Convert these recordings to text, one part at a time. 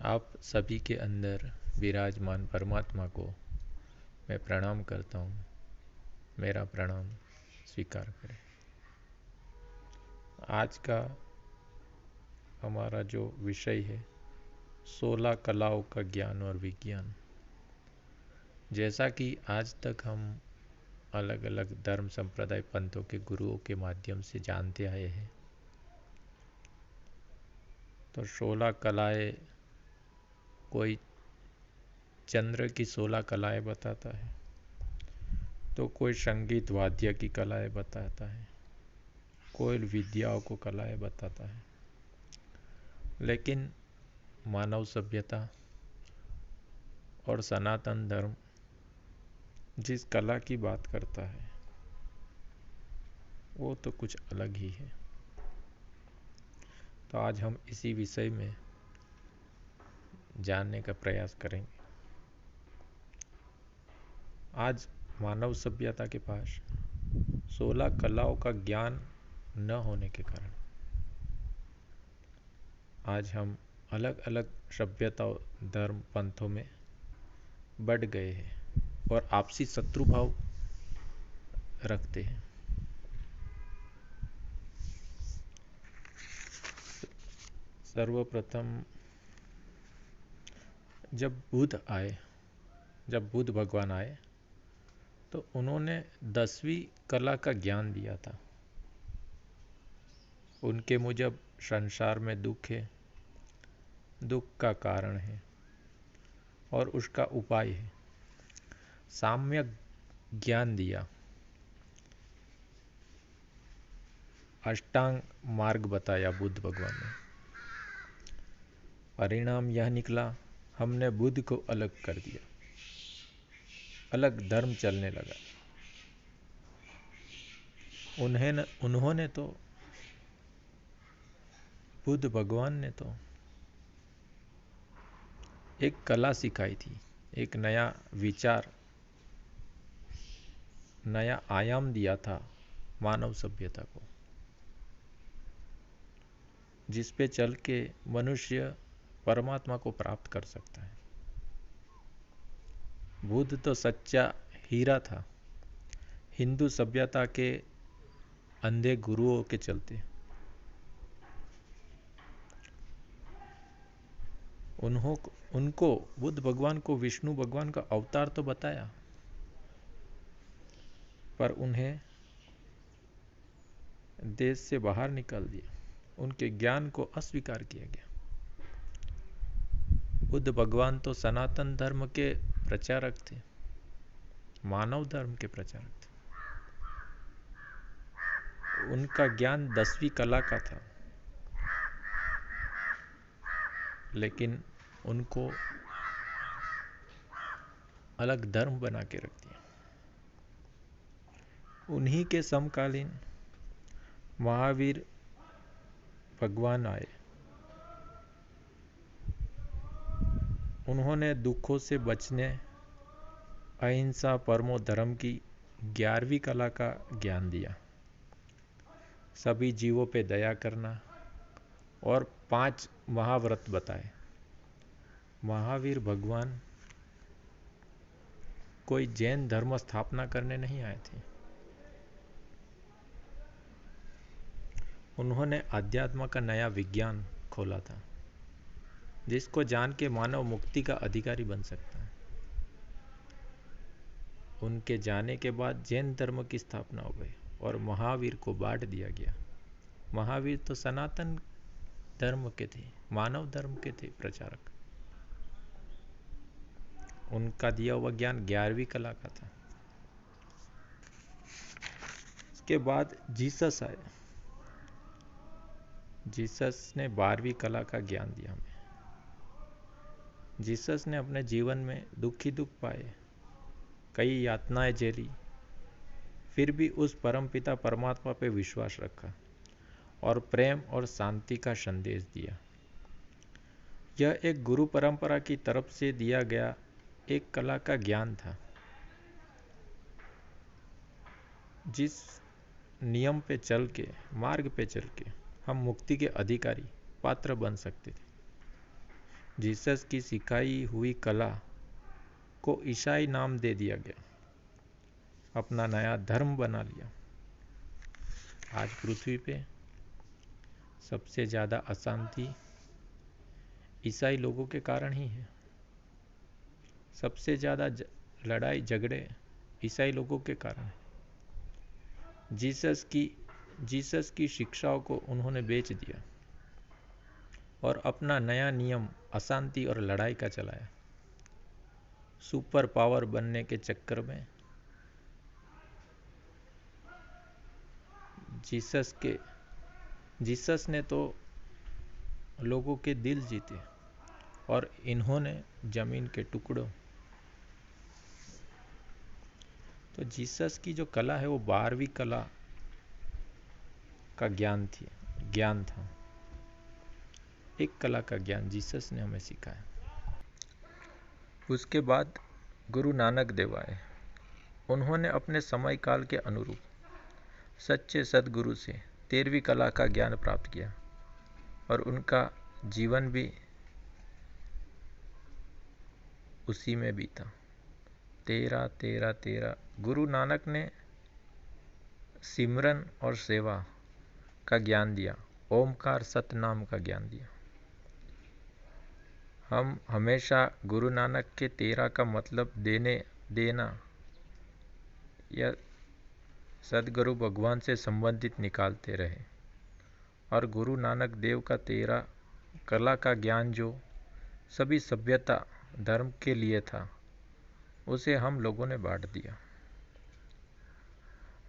आप सभी के अंदर विराजमान परमात्मा को मैं प्रणाम करता हूँ। मेरा प्रणाम स्वीकार करें। आज का हमारा जो विषय है 16 कलाओं का ज्ञान और विज्ञान। जैसा कि आज तक हम अलग अलग धर्म संप्रदाय पंथों के गुरुओं के माध्यम से जानते आए हैं, तो 16 कलाएं, कोई चंद्र की 16 कलाएं बताता है, तो कोई संगीत वाद्य की कलाएं बताता है, कोई विद्याओं को कलाएं बताता है। लेकिन मानव सभ्यता और सनातन धर्म जिस कला की बात करता है वो तो कुछ अलग ही है। तो आज हम इसी विषय में जानने का प्रयास करेंगे। आज मानव सभ्यता के पास 16 कलाओं का ज्ञान न होने के कारण आज हम अलग अलग सभ्यताओं, धर्म, पंथों में बढ़ गए हैं और आपसी शत्रु भाव रखते हैं। सर्वप्रथम जब बुद्ध भगवान आए तो उन्होंने 10वीं कला का ज्ञान दिया था। उनके मुजब संसार में दुख है, दुख का कारण है और उसका उपाय है। साम्यक ज्ञान दिया, अष्टांग मार्ग बताया बुद्ध भगवान ने। परिणाम यह निकला, हमने बुद्ध को अलग कर दिया, अलग धर्म चलने लगा। उन्होंने तो, बुद्ध भगवान ने तो एक कला सिखाई थी, एक नया विचार, नया आयाम दिया था मानव सभ्यता को, जिस पे चल के मनुष्य परमात्मा को प्राप्त कर सकता है। बुद्ध तो सच्चा हीरा था, हिंदू सभ्यता के अंधे गुरुओं के चलते। उनको बुद्ध भगवान को विष्णु भगवान का अवतार तो बताया, पर उन्हें देश से बाहर निकाल दिया, उनके ज्ञान को अस्वीकार किया गया। बुद्ध भगवान तो सनातन धर्म के प्रचारक थे, मानव धर्म के प्रचारक थे। उनका ज्ञान 10वीं कला का था, लेकिन उनको अलग धर्म बना के रख दिया। उन्हीं के समकालीन महावीर भगवान आए। उन्होंने दुखों से बचने, अहिंसा, परमो धर्म की 11वीं कला का ज्ञान दिया। सभी जीवों पे दया करना और 5 महाव्रत बताए। महावीर भगवान कोई जैन धर्म स्थापना करने नहीं आए थे। उन्होंने अध्यात्म का नया विज्ञान खोला था, जिसको जान के मानव मुक्ति का अधिकारी बन सकता है। उनके जाने के बाद जैन धर्म की स्थापना हो गई और महावीर को बांट दिया गया। महावीर तो सनातन धर्म के थे, मानव धर्म के थे प्रचारक। उनका दिया हुआ ज्ञान 11वीं कला का था। इसके बाद जीसस आए। जीसस ने 12वीं कला का ज्ञान दिया हमें। जीसस ने अपने जीवन में दुख ही दुख पाए, कई यातनाएं झेली, फिर भी उस परमपिता परमात्मा पे विश्वास रखा और प्रेम और शांति का संदेश दिया। यह एक गुरु परंपरा की तरफ से दिया गया एक कला का ज्ञान था, जिस नियम पे चल के, मार्ग पे चल के हम मुक्ति के अधिकारी, पात्र बन सकते थे। जीसस की सिखाई हुई कला को ईसाई नाम दे दिया गया, अपना नया धर्म बना लिया। आज पृथ्वी पे सबसे ज़्यादा अशांति ईसाई लोगों के कारण ही है। सबसे ज़्यादा लड़ाई झगड़े ईसाई लोगों के कारण है। जीसस की शिक्षाओं को उन्होंने बेच दिया और अपना नया नियम अशांति और लड़ाई का चलाया। सुपर पावर बनने के चक्कर में जीसस ने तो लोगों के दिल जीते और इन्होंने जमीन के टुकड़ों। तो जीसस की जो कला है वो 12वीं कला का ज्ञान था। एक कला का ज्ञान जीसस ने हमें सिखाया। उसके बाद गुरु नानक देव आए। उन्होंने अपने समय काल के अनुरूप सच्चे सदगुरु से 13वीं कला का ज्ञान प्राप्त किया और उनका जीवन भी उसी में बीता। 13 गुरु नानक ने सिमरन और सेवा का ज्ञान दिया, ओमकार सतनाम का ज्ञान दिया। हम हमेशा गुरु नानक के 13 का मतलब देना या सदगुरु भगवान से संबंधित निकालते रहे और गुरु नानक देव का 13 कला का ज्ञान जो सभी सभ्यता धर्म के लिए था, उसे हम लोगों ने बांट दिया।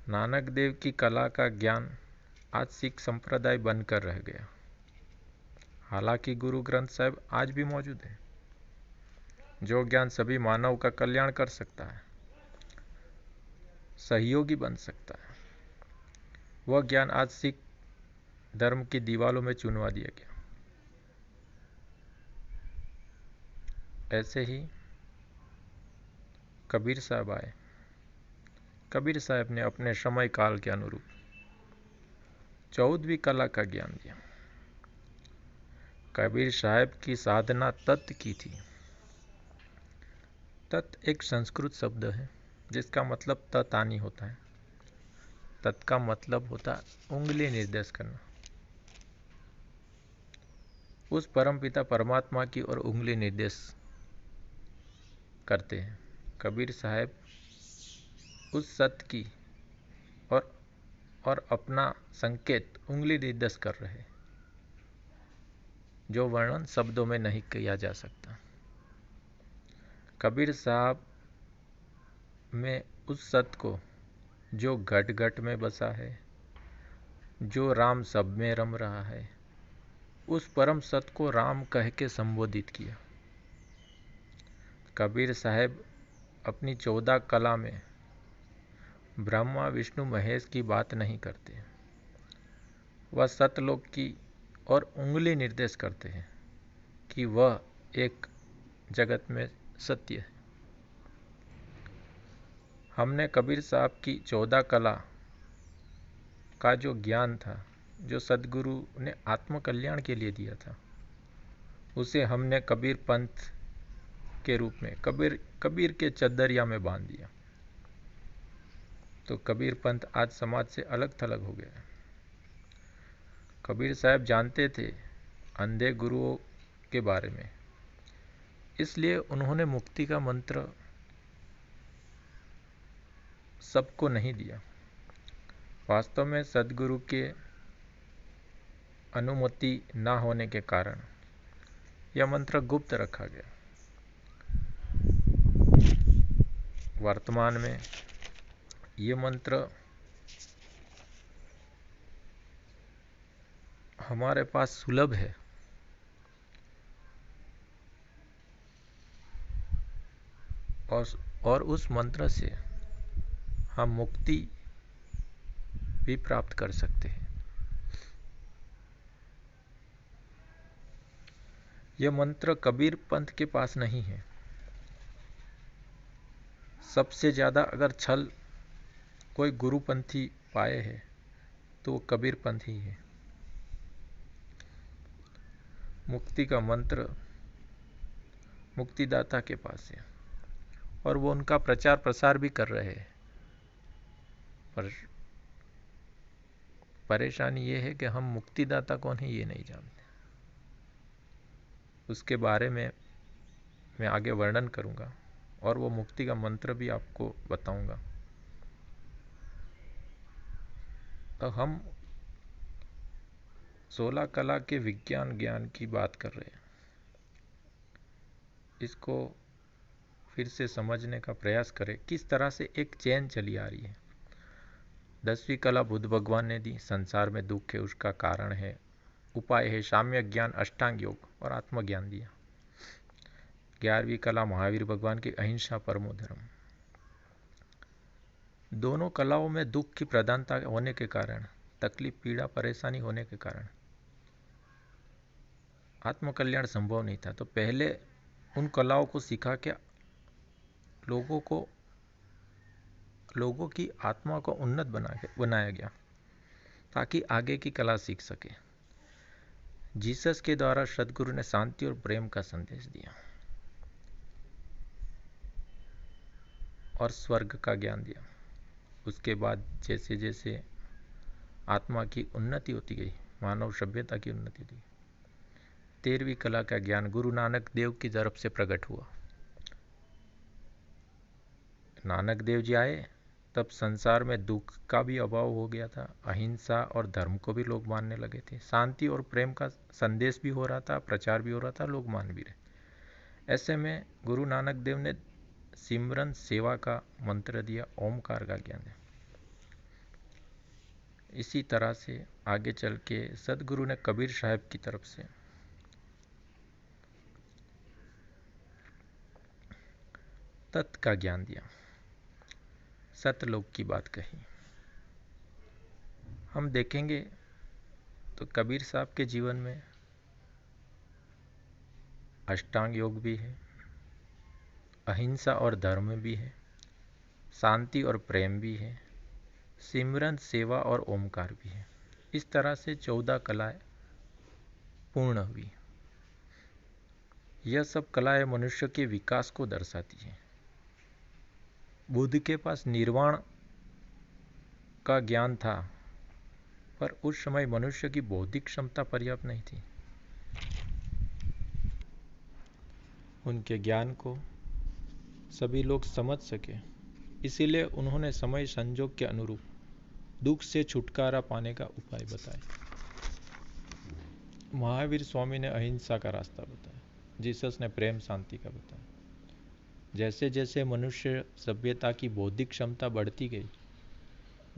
नानक देव की कला का ज्ञान आज सिख संप्रदाय बनकर रह गया। हालांकि गुरु ग्रंथ साहिब आज भी मौजूद है। जो ज्ञान सभी मानव का कल्याण कर सकता है, सहयोगी बन सकता है, वह ज्ञान आज सिख धर्म की दीवारों में चुनवा दिया गया। ऐसे ही कबीर साहब आए। कबीर साहब ने अपने समय काल के अनुरूप 14वीं कला का ज्ञान दिया। कबीर साहब की साधना तत् की थी। तत् एक संस्कृत शब्द है जिसका मतलब ततानी होता है। तत् का मतलब होता है उंगली निर्देश करना। उस परमपिता परमात्मा की ओर उंगली निर्देश करते हैं। कबीर साहब उस सत्य की और अपना संकेत उंगली निर्देश कर रहे, जो वर्णन शब्दों में नहीं किया जा सकता। कबीर साहब में उस सत्य को जो घट घट में बसा है, जो राम सब में रम रहा है, उस परम सत्य को राम कह के संबोधित किया। कबीर साहब अपनी 14 कला में ब्रह्मा विष्णु महेश की बात नहीं करते। वह सतलोक की और उंगली निर्देश करते हैं कि वह एक जगत में सत्य है। हमने कबीर साहब की 14 कला का जो ज्ञान था, जो सदगुरु ने आत्म कल्याण के लिए दिया था, उसे हमने कबीर पंथ के रूप में कबीर के चदरिया में बांध दिया। तो कबीर पंथ आज समाज से अलग थलग हो गया। कबीर साहब जानते थे अंधे गुरुओं के बारे में, इसलिए उन्होंने मुक्ति का मंत्र सबको नहीं दिया। वास्तव में सदगुरु के अनुमति ना होने के कारण यह मंत्र गुप्त रखा गया। वर्तमान में ये मंत्र हमारे पास सुलभ है और उस मंत्र से हम मुक्ति भी प्राप्त कर सकते हैं। यह मंत्र कबीर पंथ के पास नहीं है। सबसे ज्यादा अगर छल कोई गुरुपंथी पाए है तो वो कबीर पंथी है। मुक्ति का मंत्र मुक्तिदाता के पास है और वो उनका प्रचार प्रसार भी कर रहे हैं। पर परेशानी ये है कि हम मुक्तिदाता कौन है ये नहीं जानते। उसके बारे में मैं आगे वर्णन करूंगा और वो मुक्ति का मंत्र भी आपको बताऊंगा। तो हम 16 कला के विज्ञान ज्ञान की बात कर रहे हैं। इसको फिर से समझने का प्रयास करें, किस तरह से एक चेन चली आ रही है। 10वीं कला बुद्ध भगवान ने दी, संसार में दुख है उसका कारण है, उपाय है साम्य ज्ञान, अष्टांग योग और आत्मज्ञान दिया। 11वीं कला महावीर भगवान की अहिंसा परमो धर्म। दोनों कलाओं में दुख की प्रधानता होने के कारण, तकलीफ पीड़ा परेशानी होने के कारण आत्मकल्याण संभव नहीं था। तो पहले उन कलाओं को सिखा के लोगों की आत्मा को उन्नत बनाया गया ताकि आगे की कला सीख सके। जीसस के द्वारा सदगुरु ने शांति और प्रेम का संदेश दिया और स्वर्ग का ज्ञान दिया। उसके बाद जैसे जैसे आत्मा की उन्नति होती गई, मानव सभ्यता की उन्नति होती गई, 13वीं कला का ज्ञान गुरु नानक देव की तरफ से प्रकट हुआ। नानक देव जी आए तब संसार में दुख का भी अभाव हो गया था, अहिंसा और धर्म को भी लोग मानने लगे थे, शांति और प्रेम का संदेश भी हो रहा था, प्रचार भी हो रहा था, लोग मान भी रहे। ऐसे में गुरु नानक देव ने सिमरन सेवा का मंत्र दिया, ओमकार का ज्ञान दिया। इसी तरह से आगे चल के सदगुरु ने कबीर साहब की तरफ से तत्व का ज्ञान दिया, सतलोक की बात कही। हम देखेंगे तो कबीर साहब के जीवन में अष्टांग योग भी है, अहिंसा और धर्म भी है, शांति और प्रेम भी है, सिमरन सेवा और ओमकार भी है। इस तरह से 14 कलाएं पूर्ण हुई। यह सब कलाएं मनुष्य के विकास को दर्शाती हैं। बुद्ध के पास निर्वाण का ज्ञान था, पर उस समय मनुष्य की बौद्धिक क्षमता पर्याप्त नहीं थी। उनके ज्ञान को सभी लोग समझ सके, इसीलिए उन्होंने समय संजोग के अनुरूप दुख से छुटकारा पाने का उपाय बताए। महावीर स्वामी ने अहिंसा का रास्ता बताया, जीसस ने प्रेम शांति का बताया। जैसे जैसे मनुष्य सभ्यता की बौद्धिक क्षमता बढ़ती गई,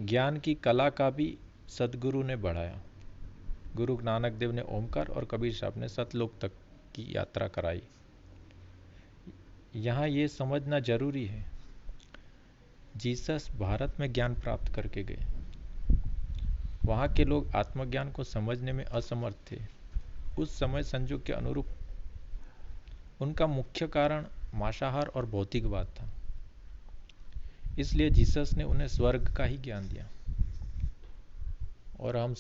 ज्ञान की कला का भी सदगुरु ने बढ़ाया। गुरु नानक देव ने ओमकार और कबीर साहब ने सतलोक तक की यात्रा कराई। यहाँ ये समझना जरूरी है, जीसस भारत में ज्ञान प्राप्त करके गए। वहाँ के लोग आत्मज्ञान को समझने में असमर्थ थे। उस समय संजोग के अनुरूप उनका मुख्य कारण मांसाहार और भौतिकवाद था, इसलिए जीसस ने उन्हें स्वर्ग का ही ज्ञान दिया। और हम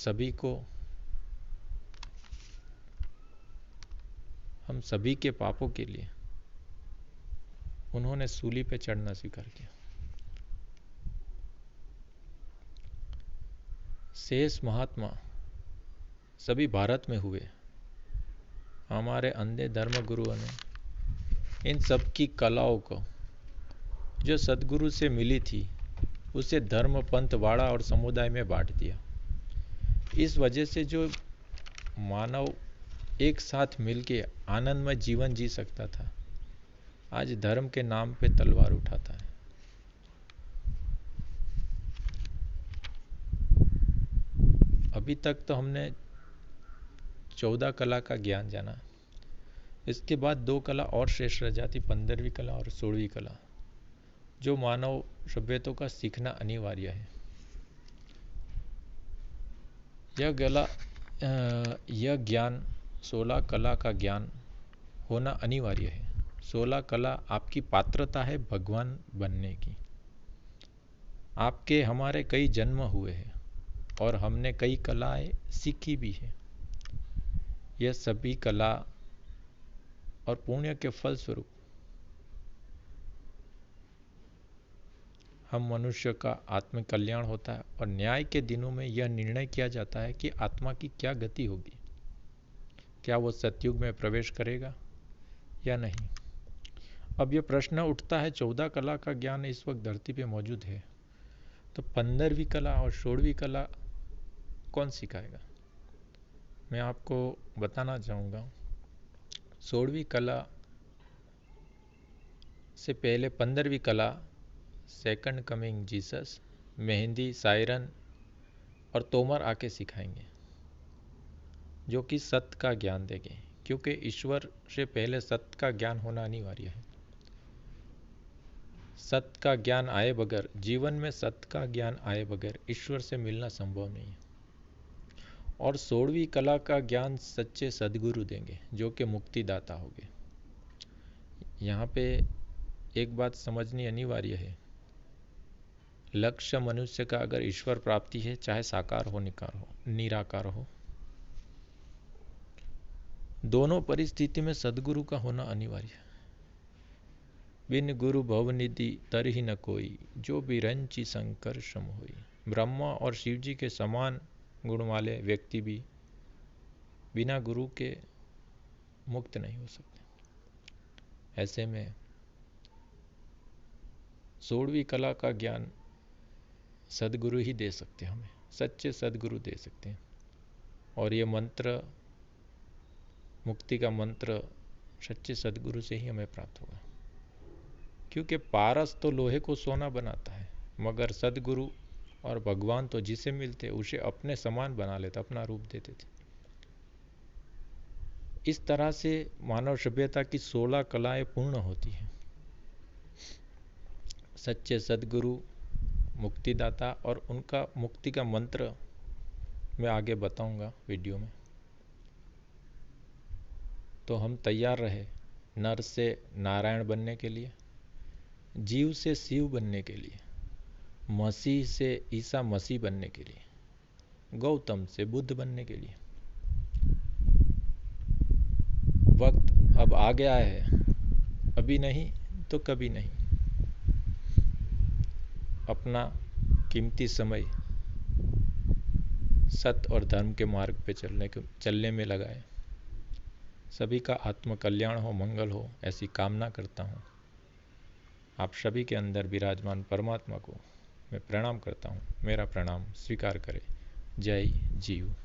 सभी के पापों के लिए उन्होंने सूली पे चढ़ना स्वीकार किया। शेष महात्मा सभी भारत में हुए। हमारे अंधे धर्म गुरुओं ने इन सब की कलाओं को जो सदगुरु से मिली थी उसे धर्म पंथ वाड़ा और समुदाय में बांट दिया। इस वजह से जो मानव एक साथ मिलके आनंदमय जीवन जी सकता था, आज धर्म के नाम पे तलवार उठाता है। अभी तक तो हमने 14 कला का ज्ञान जाना। इसके बाद 2 कला और शेष रह जाती, 15वीं कला और 16वीं कला, जो मानव सभ्यता का सीखना अनिवार्य है। यह ज्ञान 16 कला का ज्ञान होना अनिवार्य है। 16 कला आपकी पात्रता है भगवान बनने की। आपके हमारे कई जन्म हुए हैं और हमने कई कलाएं सीखी भी है। यह सभी कला और पुण्य के फल स्वरूप हम मनुष्य का आत्म कल्याण होता है और न्याय के दिनों में यह निर्णय किया जाता है कि आत्मा की क्या गति होगी, क्या वो सतयुग में प्रवेश करेगा या नहीं। अब यह प्रश्न उठता है, 14 कला का ज्ञान इस वक्त धरती पे मौजूद है, तो 15वीं कला और 16वीं कला कौन सिखाएगा। मैं आपको बताना चाहूँगा, 16वीं कला से पहले 15वीं कला second coming Jesus, mehndi, siren और तोमर आके सिखाएंगे, जो कि सत्य का ज्ञान देंगे, क्योंकि ईश्वर से पहले सत्य का ज्ञान होना अनिवार्य है। सत्य का ज्ञान आए बगैर, जीवन में सत्य का ज्ञान आए बगैर ईश्वर से मिलना संभव नहीं है। और 16वीं कला का ज्ञान सच्चे सदगुरु देंगे, जो कि मुक्तिदाता होंगे। यहाँ पे एक बात समझनी अनिवार्य है, लक्ष्य मनुष्य का अगर ईश्वर प्राप्ति है, चाहे साकार हो निराकार हो, दोनों परिस्थिति में सदगुरु का होना अनिवार्य है। बिन गुरु भवनिधि तरहि न कोई, जो बिरंची शंकर सम होई। ब्रह्मा और शिव जी के समान गुण वाले व्यक्ति भी बिना गुरु के मुक्त नहीं हो सकते। ऐसे में 16वीं कला का ज्ञान सदगुरु ही दे सकते हैं, हमें सच्चे सदगुरु दे सकते हैं। और ये मंत्र, मुक्ति का मंत्र, सच्चे सदगुरु से ही हमें प्राप्त होगा। क्योंकि पारस तो लोहे को सोना बनाता है, मगर सदगुरु और भगवान तो जिसे मिलते उसे अपने समान बना लेते, अपना रूप देते थे। इस तरह से मानव सभ्यता की 16 कलाएं पूर्ण होती हैं। सच्चे सदगुरु, मुक्तिदाता और उनका मुक्ति का मंत्र मैं आगे बताऊंगा वीडियो में। तो हम तैयार रहे नर से नारायण बनने के लिए, जीव से शिव बनने के लिए, मसीह से ईसा मसीह बनने के लिए, गौतम से बुद्ध बनने के लिए। वक्त अब आ गया है, अभी नहीं तो कभी नहीं। अपना कीमती समय सत्य और धर्म के मार्ग पे चलने में लगाए। सभी का आत्म कल्याण हो, मंगल हो, ऐसी कामना करता हूँ। आप सभी के अंदर विराजमान परमात्मा को मैं प्रणाम करता हूँ। मेरा प्रणाम स्वीकार करें। जय जीव।